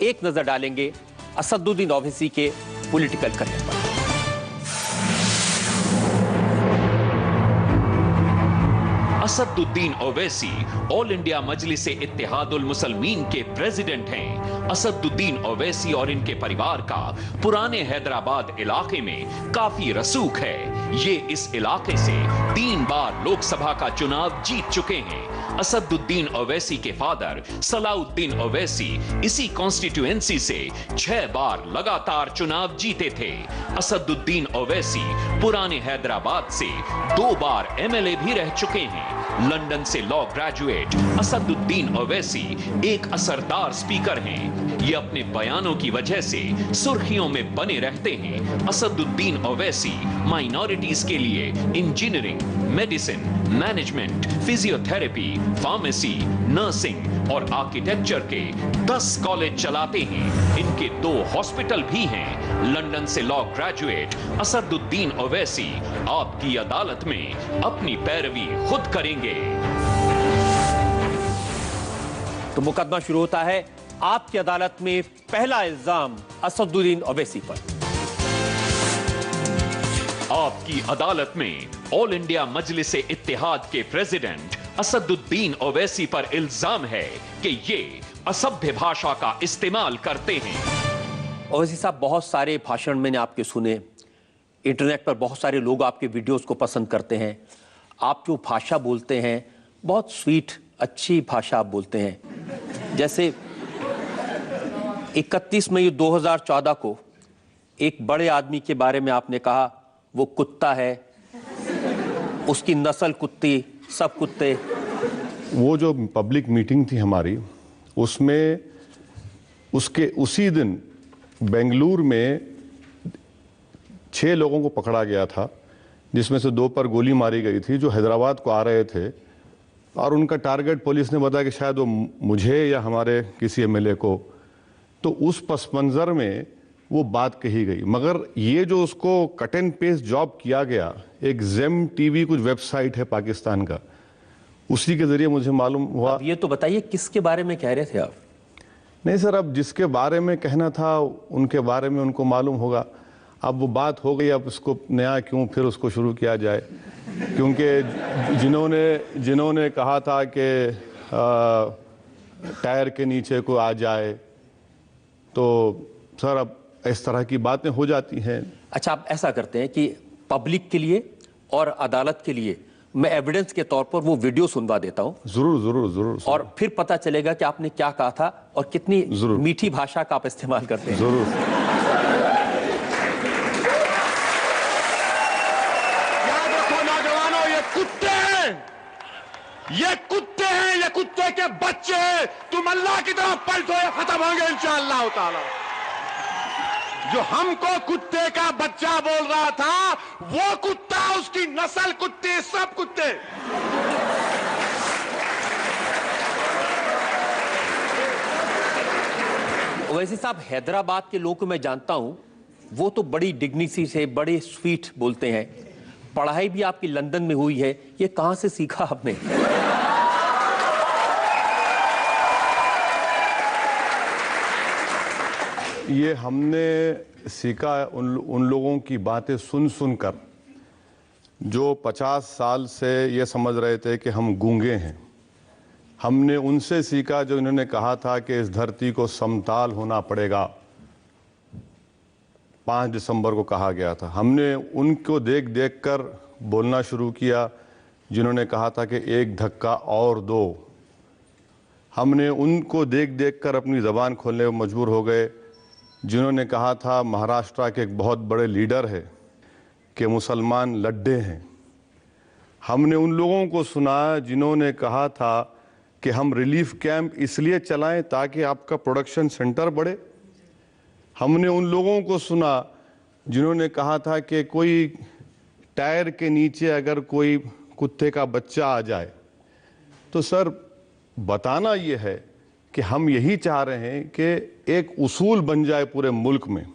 एक नजर डालेंगे असदुद्दीन ओवैसी के पॉलिटिकल करियर पर। असदुद्दीन ओवैसी ऑल इंडिया मजलिस-ए-इत्तेहादुल मुसलमीन के प्रेसिडेंट हैं। असदुद्दीन ओवैसी और इनके परिवार का पुराने हैदराबाद इलाके में काफी रसूख है। ये इस इलाके से 3 बार लोकसभा का चुनाव जीत चुके हैं। असदुद्दीन ओवैसी के फादर सलाउद्दीन ओवैसी इसी कॉन्स्टिट्यूएंसी से 6 बार लगातार चुनाव जीते थे। असदुद्दीन ओवैसी पुराने हैदराबाद से 2 बार एमएलए भी रह चुके हैं। लंदन से लॉ ग्रेजुएट असदुद्दीन ओवैसी एक असरदार स्पीकर हैं। ये अपने बयानों की वजह से सुर्खियों में बने रहते हैं। असदुद्दीन ओवैसी माइनॉरिटीज के लिए engineering, medicine, management, physiotherapy, pharmacy, nursing और आर्किटेक्चर के 10 कॉलेज चलाते हैं। इनके 2 हॉस्पिटल भी हैं। लंदन से लॉ ग्रेजुएट असदुद्दीन ओवैसी आपकी अदालत में अपनी पैरवी खुद करेंगे। तो मुकदमा शुरू होता है आपकी अदालत में। पहला इल्जाम असदुद्दीन ओवैसी पर। आपकी अदालत में ऑल इंडिया मजलिस-ए-इत्तेहाद के प्रेसिडेंट असदुद्दीन ओवैसी पर इल्जाम है कि ये असभ्य भाषा का इस्तेमाल करते हैं। ओवैसी साहब, बहुत सारे भाषण मैंने आपके सुने, इंटरनेट पर बहुत सारे लोग आपके वीडियोस को पसंद करते हैं। आप जो भाषा बोलते हैं बहुत स्वीट, अच्छी भाषा आप बोलते हैं। जैसे 31 मई 2014 को एक बड़े आदमी के बारे में आपने कहा वो कुत्ता है, उसकी नस्ल कुत्ती, सब कुत्ते। वो जो पब्लिक मीटिंग थी हमारी, उसमें उसके उसी दिन बेंगलुरु में 6 लोगों को पकड़ा गया था, जिसमें से 2 पर गोली मारी गई थी, जो हैदराबाद को आ रहे थे। और उनका टारगेट पुलिस ने बताया कि शायद वो मुझे या हमारे किसी एमएलए को। तो उस पस मंज़र में वो बात कही गई। मगर ये जो उसको कट एंड पेस्ट जॉब किया गया, एक जेम टीवी कुछ वेबसाइट है पाकिस्तान का, उसी के जरिए मुझे मालूम हुआ। अब ये तो बताइए किसके बारे में कह रहे थे आप? नहीं सर, अब जिसके बारे में कहना था उनके बारे में उनको मालूम होगा। अब वो बात हो गई, अब उसको नया क्यों फिर उसको शुरू किया जाए? क्योंकि जिन्होंने कहा था कि टायर के नीचे को आ जाए, तो सर अब इस तरह की बातें हो जाती हैं। अच्छा, आप ऐसा करते हैं कि पब्लिक के लिए और अदालत के लिए मैं एविडेंस के तौर पर वो वीडियो सुनवा देता हूं। जरूर जरूर जरूर। और फिर पता चलेगा कि आपने क्या कहा था और कितनी मीठी भाषा का आप इस्तेमाल करते हैं। जरूर। याद रखो नौजवानों, ये कुत्ते हैं, ये कुत्ते हैं, ये कुत्ते के बच्चे हैं। तुम अल्लाह की तरफ पलटो, ये खत्म होंगे इंशाअल्लाह ताला। जो हमको कुत्ते का बच्चा बोल रहा था, वो कुत्ता, उसकी नस्ल कुत्ते, सब कुत्ते। ओवैसी साहब, हैदराबाद के लोगों को मैं जानता हूं, वो तो बड़ी डिग्निटी से, बड़े स्वीट बोलते हैं। पढ़ाई भी आपकी लंदन में हुई है, ये कहां से सीखा आपने? ये हमने सीखा उन लोगों की बातें सुन कर, जो 50 साल से ये समझ रहे थे कि हम गूंगे हैं। हमने उनसे सीखा जो इन्होंने कहा था कि इस धरती को समताल होना पड़ेगा। 5 दिसंबर को कहा गया था। हमने उनको देख कर बोलना शुरू किया जिन्होंने कहा था कि एक धक्का और दो। हमने उनको देख कर अपनी ज़बान खोलने पर मजबूर हो गए जिन्होंने कहा था महाराष्ट्र के एक बहुत बड़े लीडर है कि मुसलमान लड्डे हैं। हमने उन लोगों को सुना जिन्होंने कहा था कि हम रिलीफ कैंप इसलिए चलाएं ताकि आपका प्रोडक्शन सेंटर बढ़े। हमने उन लोगों को सुना जिन्होंने कहा था कि कोई टायर के नीचे अगर कोई कुत्ते का बच्चा आ जाए, तो सर बताना ये है कि हम यही चाह रहे हैं कि एक उसूल बन जाए पूरे मुल्क में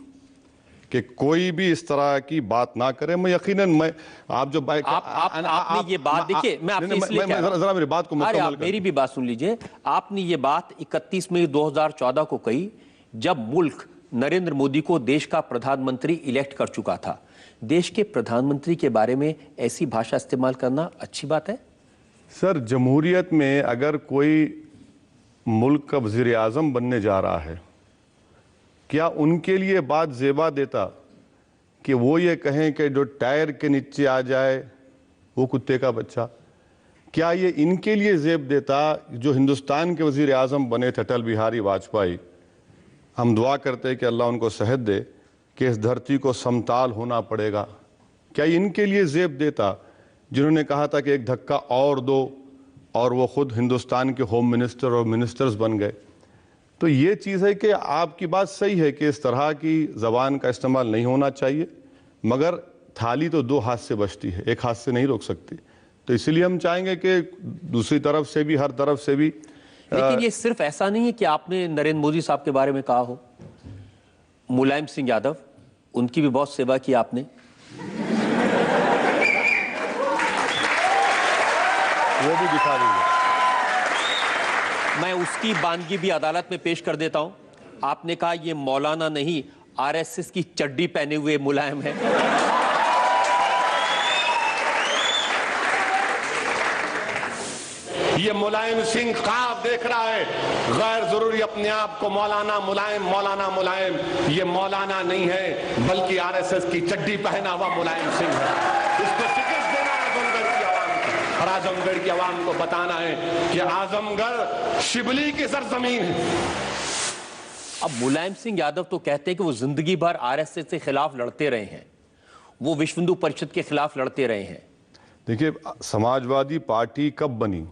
कि कोई भी इस तरह की बात ना करे। मैं यकीनन आप जो आपने ये बात देखिए, मैं आपसे इसलिए कह रहा हूं, जरा मेरी बात को मुकम्मल मेरी भी बात सुन लीजिए। आपने ये बात 31 मई 2014 को कही, जब मुल्क नरेंद्र मोदी को देश का प्रधानमंत्री इलेक्ट कर चुका था, देश के प्रधानमंत्री के बारे में ऐसी भाषा इस्तेमाल करना अच्छी बात है? सर, जमहूरियत में अगर कोई मुल्क का वज़ीर आज़म बनने जा रहा है, क्या उनके लिए बात ज़ेबा देता कि वो ये कहें कि जो टायर के नीचे आ जाए वो कुत्ते का बच्चा? क्या ये इनके लिए ज़ेब देता जो हिंदुस्तान के वज़ीर आज़म बने थे अटल बिहारी वाजपेयी? हम दुआ करते हैं कि अल्लाह उनको सेहत दे कि इस धरती को समताल होना पड़ेगा। क्या इनके लिए ज़ेब देता जिन्होंने कहा था कि एक धक्का और दो, और वो खुद हिंदुस्तान के होम मिनिस्टर और मिनिस्टर्स बन गए? तो ये चीज़ है कि आपकी बात सही है कि इस तरह की ज़बान का इस्तेमाल नहीं होना चाहिए, मगर थाली तो दो हाथ से बचती है, एक हाथ से नहीं रोक सकती। तो इसीलिए हम चाहेंगे कि दूसरी तरफ से भी, हर तरफ से भी। लेकिन ये सिर्फ ऐसा नहीं है कि आपने नरेंद्र मोदी साहब के बारे में कहा हो, मुलायम सिंह यादव, उनकी भी बहुत सेवा की आपने। वो भी दिखा दीजिए। मैं उसकी बानगी भी अदालत में पेश कर देता हूं। आपने कहा ये मौलाना नहीं, आरएसएस की चड्डी पहने हुए मुलायम है। ये मुलायम सिंह ख्वाब देख रहा है, गैर जरूरी अपने आप को मौलाना मुलायम, मौलाना मुलायम। ये मौलाना नहीं है, बल्कि आरएसएस की चड्डी पहना हुआ मुलायम सिंह है। इसको शिकस्त देना है आजमगढ़ की आवाम को, और आजमगढ़ की आवाम को बताना है कि आजमगढ़ शिबली की सरजमीन है। अब मुलायम सिंह यादव तो कहते हैं कि वो जिंदगी भर आरएसएस के खिलाफ लड़ते रहे हैं, वो विश्व हिंदू परिषद के खिलाफ लड़ते रहे हैं। देखिए, समाजवादी पार्टी कब बनी?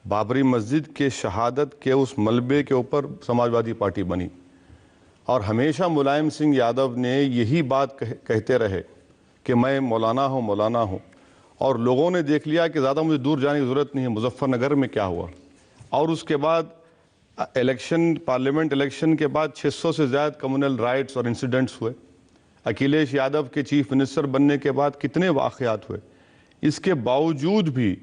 बाबरी मस्जिद के शहादत के उस मलबे के ऊपर समाजवादी पार्टी बनी, और हमेशा मुलायम सिंह यादव ने यही बात कहते रहे कि मैं मौलाना हूँ, मौलाना हूँ। और लोगों ने देख लिया कि ज़्यादा मुझे दूर जाने की ज़रूरत नहीं है, मुजफ्फरनगर में क्या हुआ। और उसके बाद इलेक्शन, पार्लियामेंट इलेक्शन के बाद 600 से ज़्यादा कम्युनल राइट्स और इंसिडेंट्स हुए। अखिलेश यादव के चीफ मिनिस्टर बनने के बाद कितने वाक़यात हुए। इसके बावजूद भी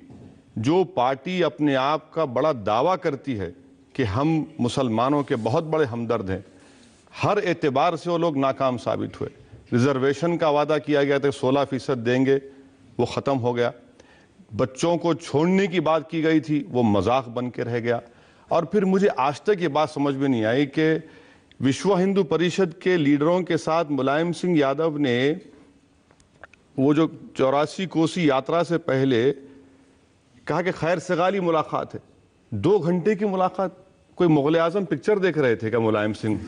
जो पार्टी अपने आप का बड़ा दावा करती है कि हम मुसलमानों के बहुत बड़े हमदर्द हैं, हर एतबार से वो लोग नाकाम साबित हुए। रिजर्वेशन का वादा किया गया था 16% देंगे, वो ख़त्म हो गया। बच्चों को छोड़ने की बात की गई थी, वो मजाक बन के रह गया। और फिर मुझे आज तक ये बात समझ में नहीं आई कि विश्व हिंदू परिषद के लीडरों के साथ मुलायम सिंह यादव ने वो जो 84 कोसी यात्रा से पहले कहा कि खैर सगाली मुलाकात है। 2 घंटे की मुलाकात, कोई मुगल आजम पिक्चर देख रहे थे क्या मुलायम सिंह?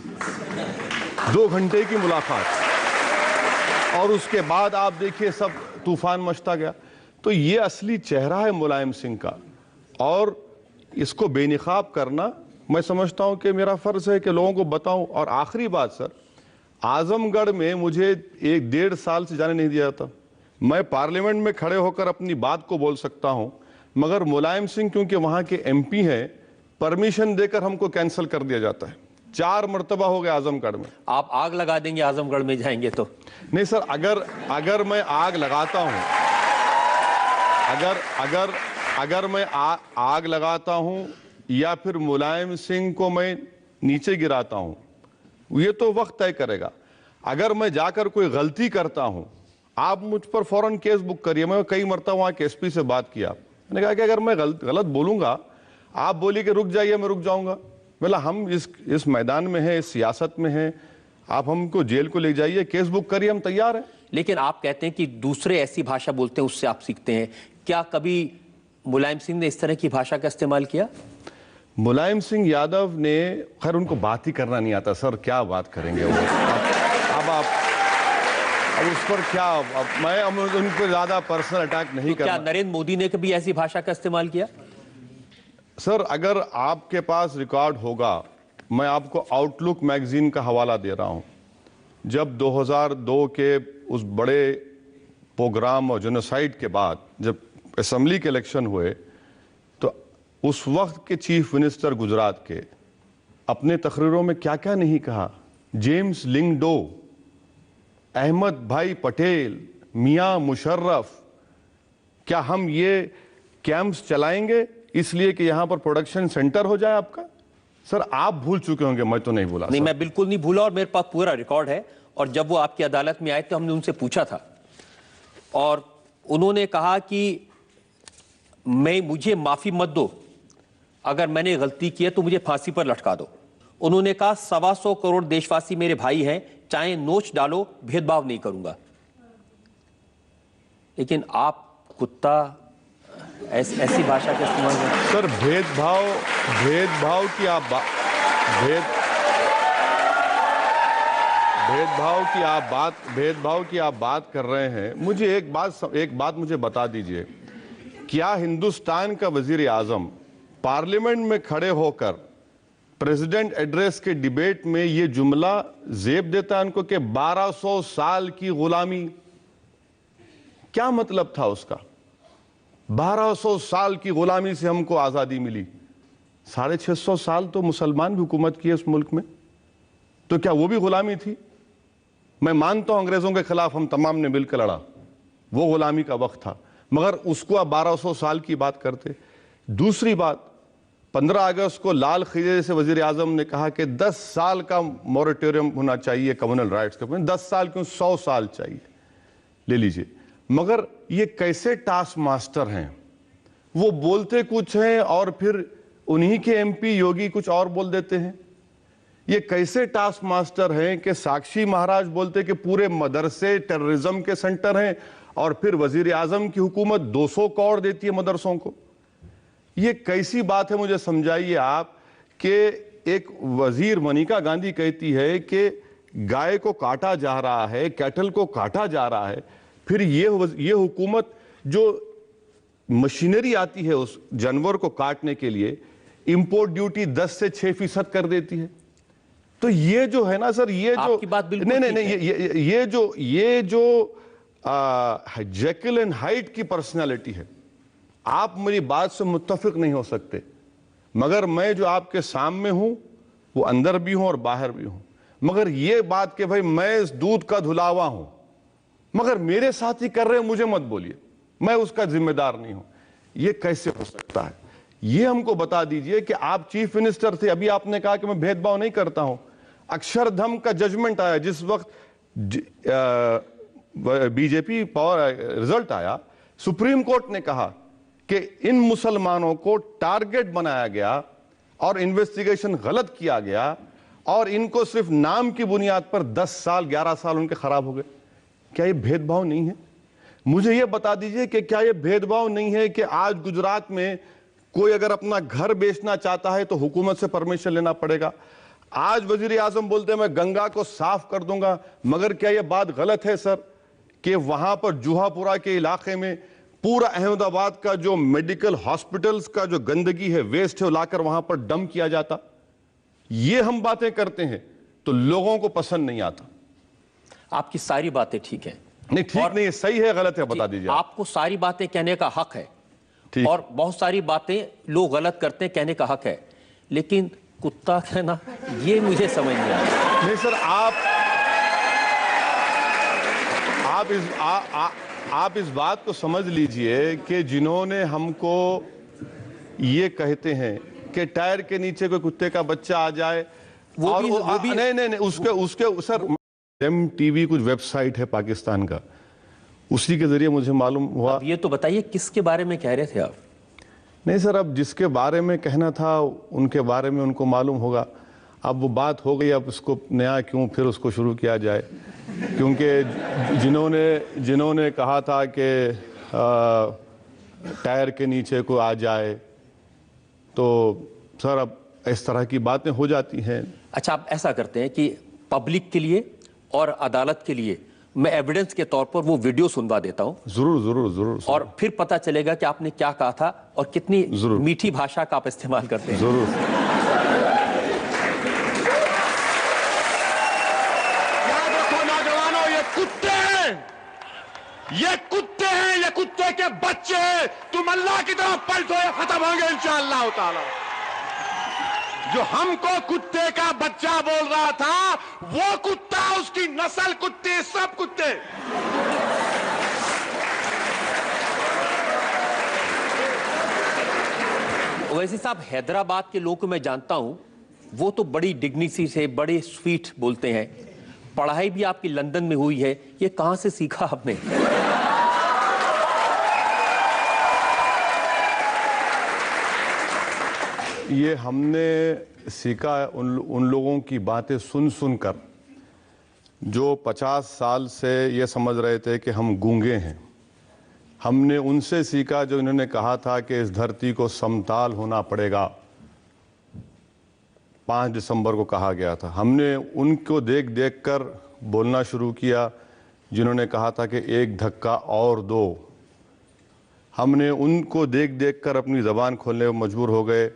2 घंटे की मुलाकात, और उसके बाद आप देखिए सब तूफान मचता गया। तो ये असली चेहरा है मुलायम सिंह का, और इसको बेनिकाब करना मैं समझता हूं कि मेरा फर्ज है कि लोगों को बताऊं। और आखिरी बात सर, आजमगढ़ में मुझे 1-1.5 साल से जाने नहीं दिया जाता। मैं पार्लियामेंट में खड़े होकर अपनी बात को बोल सकता हूं, मगर मुलायम सिंह क्योंकि वहां के एमपी हैं, परमिशन देकर हमको कैंसिल कर दिया जाता है। 4 मरतबा हो गया आजमगढ़ में। आप आग लगा देंगे आजमगढ़ में जाएंगे तो? नहीं सर, अगर मैं आग लगाता हूं, अगर मैं आग लगाता हूं या फिर मुलायम सिंह को मैं नीचे गिराता हूं, ये तो वक्त तय करेगा। अगर मैं जाकर कोई गलती करता हूं, आप मुझ पर फौरन केस बुक करिए। मैं कई मरतबा वहां के एसपी से बात किया, मैंने कहा कि अगर मैं गलत बोलूंगा, आप बोलिए कि रुक जाइए, मैं रुक जाऊंगा। बोला हम इस मैदान में हैं, इस सियासत में हैं, आप हमको जेल को ले जाइए, केस बुक करिए, हम तैयार हैं। लेकिन आप कहते हैं कि दूसरे ऐसी भाषा बोलते हैं उससे आप सीखते हैं। क्या कभी मुलायम सिंह ने इस तरह की भाषा का इस्तेमाल किया? मुलायम सिंह यादव ने, खैर उनको बात ही करना नहीं आता सर, क्या बात करेंगे वो। अब उस पर क्या, मैं उन पर ज्यादा पर्सनल अटैक नहीं करना। क्या नरेंद्र मोदी ने कभी ऐसी भाषा का इस्तेमाल किया? सर, अगर आपके पास रिकॉर्ड होगा, मैं आपको आउटलुक मैगजीन का हवाला दे रहा हूं। जब 2002 के उस बड़े प्रोग्राम और जेनोसाइड के बाद जब असेंबली के इलेक्शन हुए, तो उस वक्त के चीफ मिनिस्टर गुजरात के अपने तकरीरों में क्या क्या नहीं कहा। जेम्स लिंगडो, अहमद भाई पटेल, मियां मुशर्रफ, क्या हम ये कैंप्स चलाएंगे इसलिए कि यहां पर प्रोडक्शन सेंटर हो जाए आपका? सर आप भूल चुके होंगे, मैं तो नहीं भूला। नहीं, सर। मैं बिल्कुल नहीं भूला और मेरे पास पूरा रिकॉर्ड है। और जब वो आपकी अदालत में आए तो हमने उनसे पूछा था और उन्होंने कहा कि मुझे माफी मत दो, अगर मैंने गलती की है तो मुझे फांसी पर लटका दो। उन्होंने कहा 125 करोड़ देशवासी मेरे भाई हैं, चाहे नोच डालो, भेदभाव नहीं करूंगा। लेकिन आप कुत्ता ऐसी भाषा का इस्तेमाल करते। सर भेदभाव की आप बात कर रहे हैं। मुझे एक बात मुझे बता दीजिए, क्या हिंदुस्तान का वजीर आजम पार्लियामेंट में खड़े होकर प्रेसिडेंट एड्रेस के डिबेट में ये जुमला जेब देता है उनको कि 1200 साल की गुलामी? क्या मतलब था उसका? 1200 साल की गुलामी से हमको आजादी मिली। 650 साल तो मुसलमान भी हुकूमत की है इस मुल्क में, तो क्या वो भी गुलामी थी? मैं मानता हूं अंग्रेजों के खिलाफ हम तमाम ने मिलकर लड़ा, वो गुलामी का वक्त था, मगर उसको आप 1200 साल की बात करते। दूसरी बात, 15 अगस्त को लाल खिले से वजीर आजम ने कहा कि 10 साल का मोरेटोरियम होना चाहिए कम्युनल राइट्स के। 10 साल क्यों, 100 साल चाहिए, ले लीजिए। मगर ये कैसे टास्क मास्टर हैं? वो बोलते कुछ हैं और फिर उन्हीं के एमपी योगी कुछ और बोल देते हैं। ये कैसे टास्क मास्टर हैं कि साक्षी महाराज बोलते कि पूरे मदरसे टेररिज्म के सेंटर हैं और फिर वजीर आजम की हुकूमत 200 करोड़ देती है मदरसों को। ये कैसी बात है, मुझे समझाइए आप। कि एक वजीर मनिका गांधी कहती है कि गाय को काटा जा रहा है, कैटल को काटा जा रहा है, फिर ये हुकूमत जो मशीनरी आती है उस जानवर को काटने के लिए, इंपोर्ट ड्यूटी 10 से 6% कर देती है। तो ये जो है ना सर, ये जो आपकी बात बिल्कुल नहीं, ये जो जेकिल एंड हाइड की पर्सनालिटी है, आप मेरी बात से मुत्तफिक नहीं हो सकते, मगर मैं जो आपके सामने हूं वो अंदर भी हूं और बाहर भी हूं। मगर ये बात कि भाई मैं इस दूध का धुलावा हूं, मगर मेरे साथी कर रहे हैं, मुझे मत बोलिए, मैं उसका जिम्मेदार नहीं हूं, ये कैसे हो सकता है? ये हमको बता दीजिए कि आप चीफ मिनिस्टर थे, अभी आपने कहा कि मैं भेदभाव नहीं करता हूं। अक्षरधाम का जजमेंट आया, जिस वक्त बीजेपी पावर रिजल्ट आया, सुप्रीम कोर्ट ने कहा कि इन मुसलमानों को टारगेट बनाया गया और इन्वेस्टिगेशन गलत किया गया और इनको सिर्फ नाम की बुनियाद पर 10 साल 11 साल उनके खराब हो गए। क्या ये भेदभाव नहीं है? मुझे ये बता दीजिए कि क्या ये भेदभाव नहीं है कि आज गुजरात में कोई अगर अपना घर बेचना चाहता है तो हुकूमत से परमिशन लेना पड़ेगा। आज वजीर आजम बोलते हैं मैं गंगा को साफ कर दूंगा, मगर क्या यह बात गलत है सर कि वहां पर जुहापुरा के इलाके में पूरा अहमदाबाद का जो मेडिकल हॉस्पिटल्स का जो गंदगी है, वेस्ट है, लाकर वहां पर डंप किया जाता? ये हम बातें करते हैं तो लोगों को पसंद नहीं आता। आपकी सारी बातें ठीक है। नहीं ठीक नहीं है, सही है गलत है, बता दीजिए। आपको सारी बातें कहने का हक है ठीक। और बहुत सारी बातें लोग गलत करते हैं, कहने का हक है, लेकिन कुत्ता कहना ये मुझे समझ नहीं आता। नहीं सर, आप इस बात को समझ लीजिए कि जिन्होंने हमको ये कहते हैं कि टायर के नीचे कोई कुत्ते का बच्चा आ जाए, वो भी नहीं उसके सर MTV कुछ वेबसाइट है पाकिस्तान का, उसी के जरिए मुझे मालूम हुआ। अब ये तो बताइए किसके बारे में कह रहे थे आप? नहीं सर, अब जिसके बारे में कहना था उनके बारे में उनको मालूम होगा। अब वो बात हो गई, अब उसको नया क्यों फिर उसको शुरू किया जाए? क्योंकि जिन्होंने कहा था कि टायर के नीचे को आ जाए, तो सर अब इस तरह की बातें हो जाती हैं। अच्छा, आप ऐसा करते हैं कि पब्लिक के लिए और अदालत के लिए मैं एविडेंस के तौर पर वो वीडियो सुनवा देता हूं। जरूर और फिर पता चलेगा कि आपने क्या कहा था और कितनी मीठी भाषा का आप इस्तेमाल करते हैं। जरूर। याद रखो नौजवानों, ये कुत्ते हैं, ये कुत्ते के बच्चे हैं। तुम अल्लाह की तरफ पलटो, ये खत्म होंगे इंशाअल्लाह ताला। जो हमको कुत्ते का बच्चा बोल रहा था, वो कुत्ता, उसकी नस्ल कुत्ते, सब कुत्ते। वैसे साहब, हैदराबाद के लोगों को मैं जानता हूं वो तो बड़ी डिग्निटी से, बड़े स्वीट बोलते हैं। पढ़ाई भी आपकी लंदन में हुई है, ये कहां से सीखा आपने? ये हमने सीखा उन लोगों की बातें सुन सुनकर जो 50 साल से ये समझ रहे थे कि हम गूंगे हैं। हमने उनसे सीखा जो इन्होंने कहा था कि इस धरती को समताल होना पड़ेगा। 5 दिसंबर को कहा गया था। हमने उनको देख देख कर बोलना शुरू किया जिन्होंने कहा था कि एक धक्का और दो। हमने उनको देख देख कर अपनी ज़बान खोलने पर मजबूर हो गए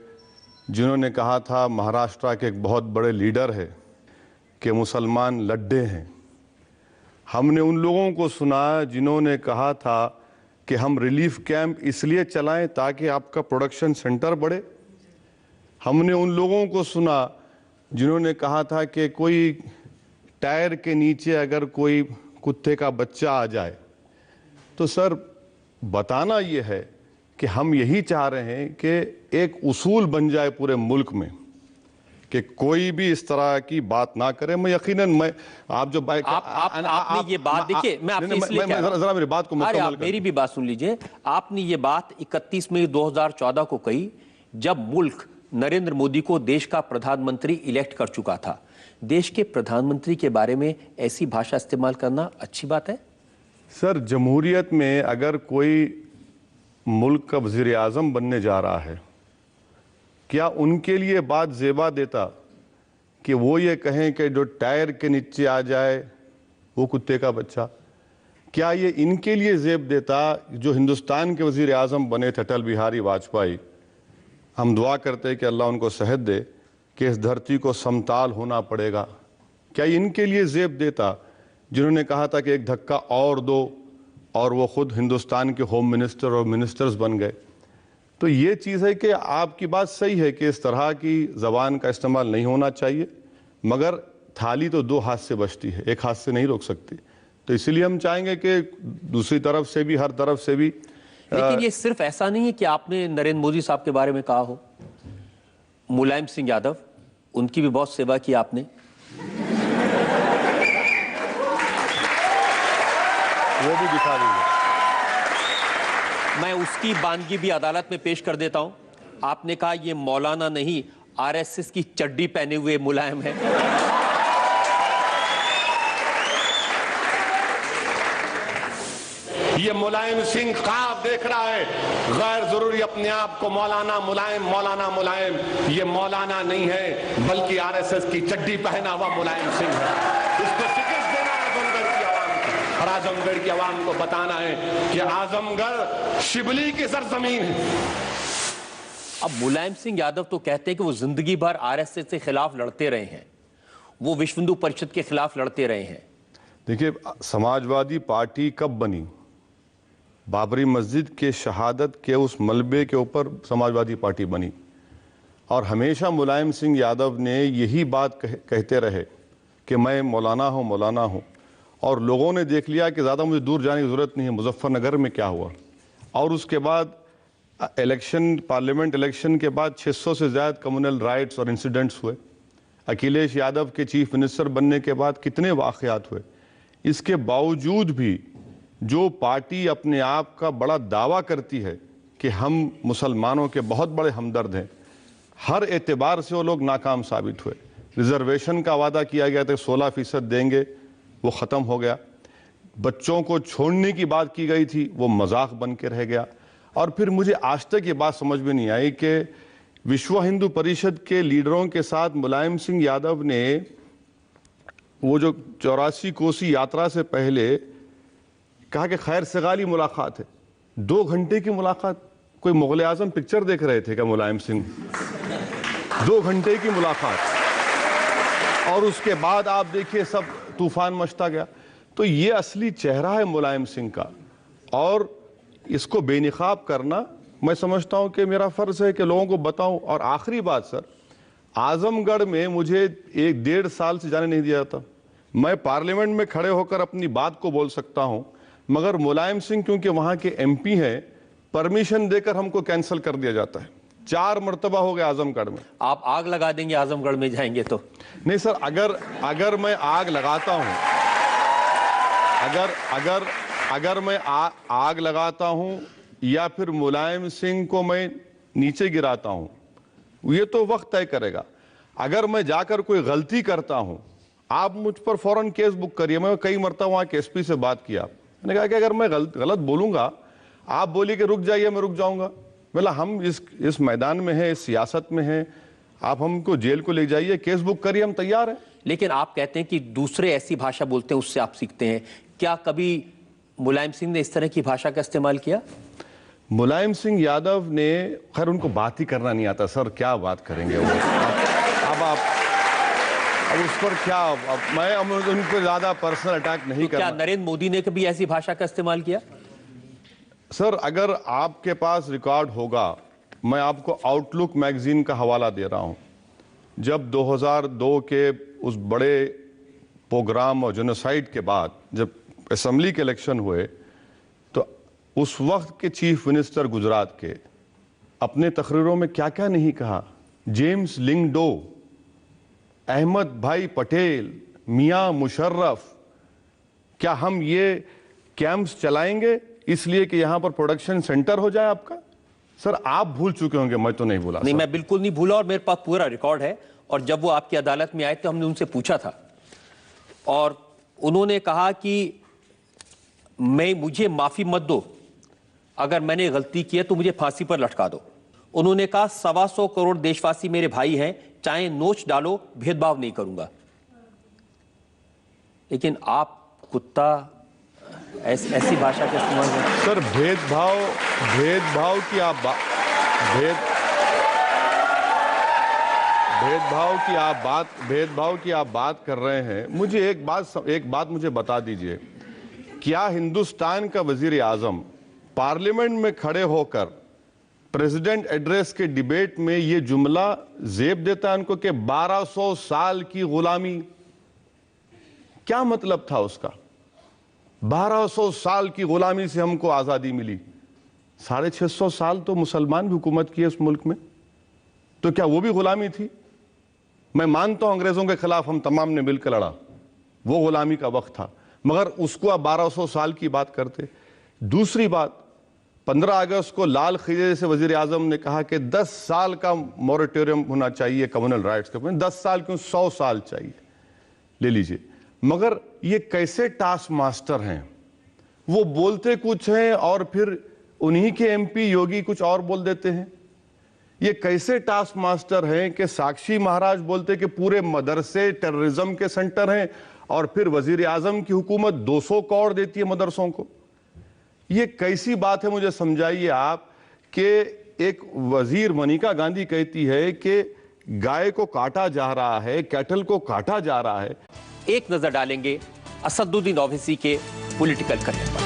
जिन्होंने कहा था महाराष्ट्र के एक बहुत बड़े लीडर है कि मुसलमान लड्डे हैं। हमने उन लोगों को सुना जिन्होंने कहा था कि हम रिलीफ कैंप इसलिए चलाएं ताकि आपका प्रोडक्शन सेंटर बढ़े। हमने उन लोगों को सुना जिन्होंने कहा था कि कोई टायर के नीचे अगर कोई कुत्ते का बच्चा आ जाए तो सर बताना ये है कि हम यही चाह रहे हैं कि एक उसूल बन जाए पूरे मुल्क में कि कोई भी इस तरह की बात ना करे। मैं यकीनन आप जो आपने ये बात देखिए, मैं आपसे इसलिए जरा मेरी बात को मुकम्मल आप मेरी भी बात सुन लीजिए। आपने ये बात 31 मई 2014 को कही जब मुल्क नरेंद्र मोदी को देश का प्रधानमंत्री इलेक्ट कर चुका था। देश के प्रधानमंत्री के बारे में ऐसी भाषा इस्तेमाल करना अच्छी बात है? सर, जमहूरियत में अगर कोई मुल्क का वज़ीर आज़म बनने जा रहा है, क्या उनके लिए बात ज़ेबा देता कि वो ये कहें कि जो टायर के नीचे आ जाए वो कुत्ते का बच्चा? क्या ये इनके लिए ज़ेब देता जो हिंदुस्तान के वज़ीर आज़म बने थे अटल बिहारी वाजपेयी? हम दुआ करते हैं कि अल्लाह उनको सेहत दे कि इस धरती को समताल होना पड़ेगा। क्या इनके लिए ज़ेब देता जिन्होंने कहा था कि एक धक्का और दो और वो खुद हिंदुस्तान के होम मिनिस्टर और मिनिस्टर्स बन गए? तो ये चीज़ है कि आपकी बात सही है कि इस तरह की ज़बान का इस्तेमाल नहीं होना चाहिए, मगर थाली तो 2 हाथ से बचती है, 1 हाथ से नहीं रोक सकती। तो इसीलिए हम चाहेंगे कि दूसरी तरफ से भी, हर तरफ से भी। लेकिन ये सिर्फ ऐसा नहीं है कि आपने नरेंद्र मोदी साहब के बारे में कहा हो। मुलायम सिंह यादव, उनकी भी बहुत सेवा की आपने। वो भी दिखा दीजिए। मैं उसकी बानगी भी अदालत में पेश कर देता हूं। आपने कहा ये मौलाना नहीं, आरएसएस की चड्डी पहने हुए मुलायम है। ये मुलायम सिंह ख्वाब देख रहा है, गैर जरूरी अपने आप को मौलाना मुलायम। ये मौलाना नहीं है बल्कि आरएसएस की चड्डी पहना हुआ मुलायम सिंह है। इसको शिकस्त देना है आजमगढ़ की आवाम को, और आजमगढ़ की आवाम को बताना है कि आजमगढ़ शिबली की सरजमीन है। अब मुलायम सिंह यादव तो कहते हैं कि वो जिंदगी भर आरएसएस के खिलाफ लड़ते रहे हैं, वो विश्व हिंदू परिषद के खिलाफ लड़ते रहे हैं। देखिए, समाजवादी पार्टी कब बनी? बाबरी मस्जिद के शहादत के उस मलबे के ऊपर समाजवादी पार्टी बनी, और हमेशा मुलायम सिंह यादव ने यही बात कहते रहे कि मैं मौलाना हूँ, और लोगों ने देख लिया कि ज़्यादा मुझे दूर जाने की ज़रूरत नहीं है। मुजफ्फरनगर में क्या हुआ, और उसके बाद इलेक्शन, पार्लियामेंट इलेक्शन के बाद 600 से ज़्यादा कम्युनल राइट्स और इंसिडेंट्स हुए। अखिलेश यादव के चीफ मिनिस्टर बनने के बाद कितने वाक़यात हुए। इसके बावजूद भी जो पार्टी अपने आप का बड़ा दावा करती है कि हम मुसलमानों के बहुत बड़े हमदर्द हैं, हर एतबार से वो लोग नाकाम साबित हुए। रिजर्वेशन का वादा किया गया था 16% देंगे, वो ख़त्म हो गया। बच्चों को छोड़ने की बात की गई थी, वो मजाक बन के रह गया। और फिर मुझे आज तक ये बात समझ में नहीं आई कि विश्व हिंदू परिषद के लीडरों के साथ मुलायम सिंह यादव ने वो जो 84 कोसी यात्रा से पहले कहा कि खैर सगाली मुलाकात है। 2 घंटे की मुलाकात, कोई मुगल आजम पिक्चर देख रहे थे क्या मुलायम सिंह? 2 घंटे की मुलाकात, और उसके बाद आप देखिए सब तूफान मचता गया। तो ये असली चेहरा है मुलायम सिंह का, और इसको बेनिकाब करना मैं समझता हूं कि मेरा फर्ज है कि लोगों को बताऊं। और आखिरी बात सर, आजमगढ़ में मुझे 1-1.5 साल से जाने नहीं दिया जाता। मैं पार्लियामेंट में खड़े होकर अपनी बात को बोल सकता हूं, मगर मुलायम सिंह क्योंकि वहां के एमपी हैं, परमिशन देकर हमको कैंसिल कर दिया जाता है। 4 मरतबा हो गए आजमगढ़ में। आप आग लगा देंगे आजमगढ़ में जाएंगे तो? नहीं सर, अगर मैं आग लगाता हूं, अगर मैं आग लगाता हूं या फिर मुलायम सिंह को मैं नीचे गिराता हूं, ये तो वक्त तय करेगा। अगर मैं जाकर कोई गलती करता हूं, आप मुझ पर फौरन केस बुक करिए। मैं कई मरतबा वहां के एसपी से बात किया, मैंने कहा कि अगर मैं गलत बोलूंगा, आप बोलिए कि रुक जाइए, मैं रुक जाऊंगा। बोला हम इस मैदान में हैं, इस सियासत में हैं, आप हमको जेल को ले जाइए, केस बुक करिए, हम तैयार हैं। लेकिन आप कहते हैं कि दूसरे ऐसी भाषा बोलते हैं उससे आप सीखते हैं। क्या कभी मुलायम सिंह ने इस तरह की भाषा का इस्तेमाल किया? मुलायम सिंह यादव ने, खैर उनको बात ही करना नहीं आता सर, क्या बात करेंगे वो। अब उस पर क्या, मैं उन पर ज्यादा पर्सनल अटैक नहीं क्या करना। नरेंद्र मोदी ने कभी ऐसी भाषा का इस्तेमाल किया? सर अगर आपके पास रिकॉर्ड होगा, मैं आपको आउटलुक मैगजीन का हवाला दे रहा हूं। जब 2002 के उस बड़े प्रोग्राम और जेनोसाइड के बाद जब असेंबली के इलेक्शन हुए, तो उस वक्त के चीफ मिनिस्टर गुजरात के अपने तकरीरों में क्या क्या नहीं कहा। जेम्स लिंगडो, अहमद भाई पटेल, मियां मुशर्रफ, क्या हम ये कैंप्स चलाएंगे इसलिए कि यहां पर प्रोडक्शन सेंटर हो जाए आपका? सर आप भूल चुके होंगे, मैं तो नहीं भूला। नहीं, मैं बिल्कुल नहीं भूला और मेरे पास पूरा रिकॉर्ड है। और जब वो आपकी अदालत में आए तो हमने उनसे पूछा था और उन्होंने कहा कि मुझे माफी मत दो, अगर मैंने गलती की है तो मुझे फांसी पर लटका दो। उन्होंने कहा 125 करोड़ देशवासी मेरे भाई हैं, चाहे नोच डालो, भेदभाव नहीं करूंगा। लेकिन आप कुत्ता ऐसी भाषा का इस्तेमाल करें। सर भेदभाव की आप बात कर रहे हैं। मुझे एक बात मुझे बता दीजिए, क्या हिंदुस्तान का वजीर आजम पार्लियामेंट में खड़े होकर प्रेसिडेंट एड्रेस के डिबेट में ये जुमला जेब देता है उनको कि 1200 साल की गुलामी? क्या मतलब था उसका? 1200 साल की गुलामी से हमको आजादी मिली। 650 साल तो मुसलमान भी हुकूमत की है इस मुल्क में, तो क्या वो भी गुलामी थी? मैं मानता हूं अंग्रेजों के खिलाफ हम तमाम ने मिलकर लड़ा, वो गुलामी का वक्त था, मगर उसको आप 1200 साल की बात करते। दूसरी बात, 15 अगस्त को लाल खिले से वजीर आजम ने कहा कि 10 साल का मोरेटोरियम होना चाहिए कम्युनल राइट्स के। 10 साल क्यों, 100 साल चाहिए, ले लीजिए। मगर ये कैसे टास्क मास्टर हैं, वो बोलते कुछ हैं और फिर उन्हीं के एमपी योगी कुछ और बोल देते हैं। ये कैसे टास्क मास्टर हैं कि साक्षी महाराज बोलते कि पूरे मदरसे टेररिज्म के सेंटर हैं और फिर वजीर आजम की हुकूमत 200 करोड़ देती है मदरसों को। ये कैसी बात है, मुझे समझाइए आप। कि एक वजीर मनिका गांधी कहती है कि गाय को काटा जा रहा है, कैटल को काटा जा रहा है। एक नजर डालेंगे असदुद्दीन ओवैसी के पॉलिटिकल करियर पर।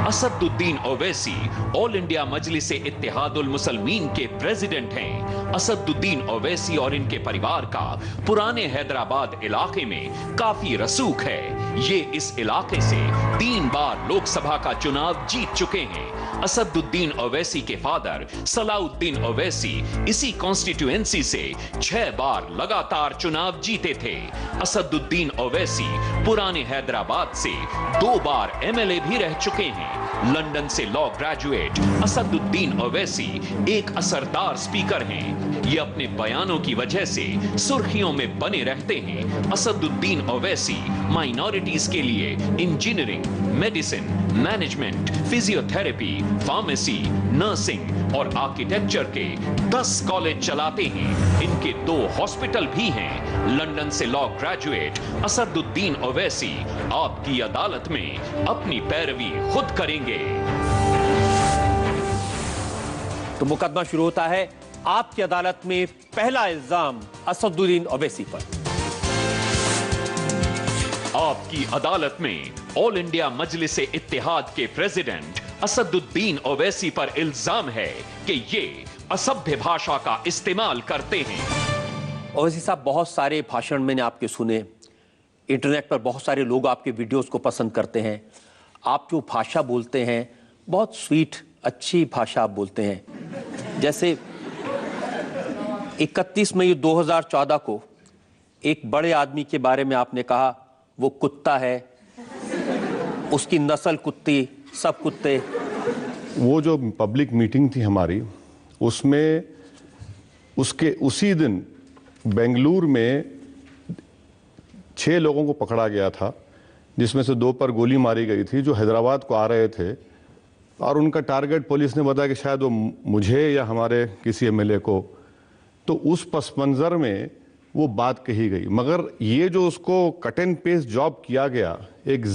असदुद्दीन ओवैसी ऑल इंडिया मजलिस इत्तेहादुल मुसलमीन के प्रेसिडेंट हैं। असदुद्दीन ओवैसी और इनके परिवार का पुराने हैदराबाद इलाके में काफी रसूख है। ये इस इलाके से 3 बार लोकसभा का चुनाव जीत चुके हैं। असदुद्दीन ओवैसी के फादर सलाउद्दीन ओवैसी इसी कॉन्स्टिट्यूएंसी से 6 बार लगातार चुनाव जीते थे। असदुद्दीन ओवैसी पुराने हैदराबाद से 2 बार एमएलए भी रह चुके हैं। लंदन से लॉ ग्रेजुएट असदुद्दीन ओवैसी एक असरदार स्पीकर हैं। ये अपने बयानों की वजह से सुर्खियों में बने रहते हैं। असदुद्दीन ओवैसी माइनॉरिटीज के लिए engineering, medicine, management, physiotherapy, pharmacy, nursing और आर्किटेक्चर के 10 कॉलेज चलाते हैं। इनके 2 हॉस्पिटल भी हैं। लंदन से लॉ ग्रेजुएट असदुद्दीन ओवैसी आपकी अदालत में अपनी पैरवी खुद करेंगे। तो मुकदमा शुरू होता है आपकी अदालत में। पहला इल्जाम असदुद्दीन ओवैसी पर। आपकी अदालत में ऑल इंडिया मजलिस इत्तेहाद के प्रेसिडेंट असदुद्दीन ओवैसी पर इल्जाम है कि ये असभ्य भाषा का इस्तेमाल करते हैं। ओवैसी साहब, बहुत सारे भाषण मैंने आपके सुने, इंटरनेट पर बहुत सारे लोग आपके वीडियोस को पसंद करते हैं। आप जो भाषा बोलते हैं बहुत स्वीट अच्छी भाषा आप बोलते हैं। जैसे 31 मई 2014 को एक बड़े आदमी के बारे में आपने कहा वो कुत्ता है, उसकी नस्ल कुत्ती, सब कुत्ते। वो जो पब्लिक मीटिंग थी हमारी, उसमें उसके उसी दिन बेंगलुरु में 6 लोगों को पकड़ा गया था, जिसमें से 2 पर गोली मारी गई थी, जो हैदराबाद को आ रहे थे, और उनका टारगेट पुलिस ने बताया कि शायद वो मुझे या हमारे किसी एमएलए को। तो उस पस मंज़र में वो बात कही गई, मगर ये जो उसको कट एंड पेस्ट जॉब किया गया, एक